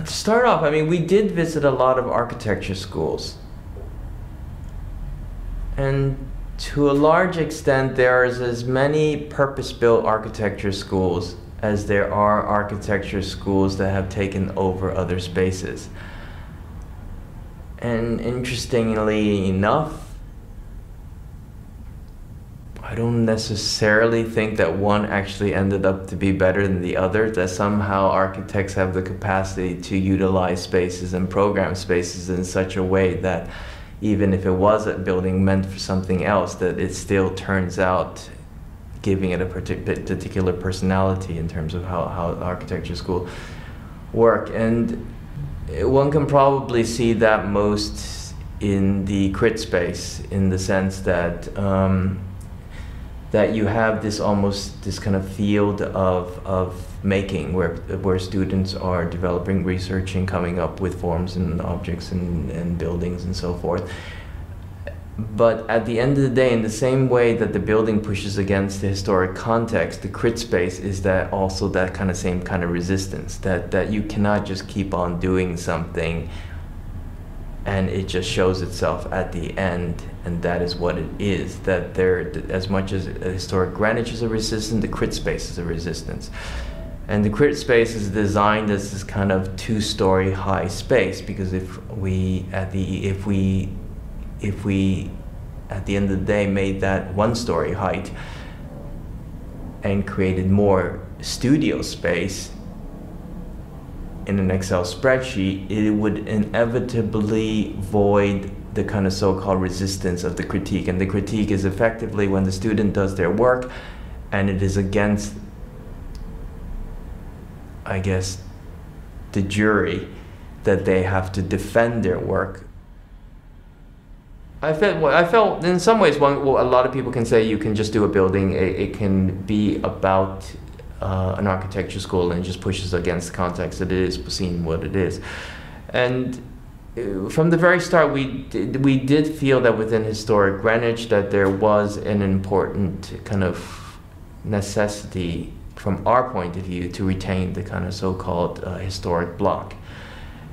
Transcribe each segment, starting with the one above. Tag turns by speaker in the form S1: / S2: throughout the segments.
S1: To start off, I mean, we did visit a lot of architecture schools. And to a large extent, there's as many purpose-built architecture schools as there are architecture schools that have taken over other spaces. And interestingly enough, I don't necessarily think that one actually ended up to be better than the other, that somehow architects have the capacity to utilize spaces and program spaces in such a way that even if it was a building meant for something else, that it still turns out giving it a particular personality in terms of how architecture school work. And one can probably see that most in the crit space, in the sense that that you have this kind of field of making where students are developing, researching, coming up with forms and objects and buildings and so forth. But at the end of the day, in the same way that the building pushes against the historic context, the crit space is that also that kind of same kind of resistance, that you cannot just keep on doing something and it just shows itself at the end, and that is what it is. That there, as much as historic Greenwich is a resistance, the crit space is a resistance. And the crit space is designed as this kind of two-story high space, because if we at the end of the day made that one-story height and created more studio space in an Excel spreadsheet, it would inevitably void the kind of so-called resistance of the critique. And the critique is effectively when the student does their work and it is against, I guess, the jury, that they have to defend their work. I felt in some ways, a lot of people can say you can just do a building, it can be about an architecture school, and it just pushes against the context that it is seen what it is. And from the very start, we did feel that within historic Greenwich that there was an important kind of necessity from our point of view to retain the kind of so-called historic block.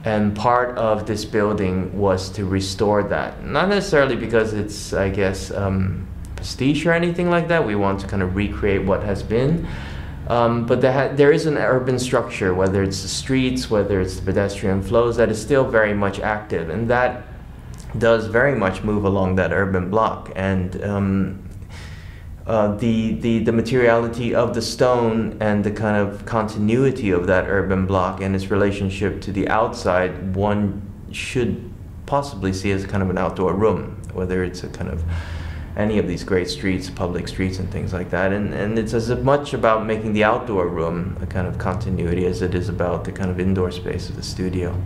S1: And part of this building was to restore that. Not necessarily because it's, I guess, pastiche or anything like that. We want to kind of recreate what has been. But there is an urban structure, whether it's the streets, whether it's the pedestrian flows, that is still very much active. And that does very much move along that urban block. And the materiality of the stone and the kind of continuity of that urban block and its relationship to the outside, one should possibly see as a kind of an outdoor room, whether it's a kind of any of these great streets, public streets and things like that. And it's as much about making the outdoor room a kind of continuity as it is about the kind of indoor space of the studio.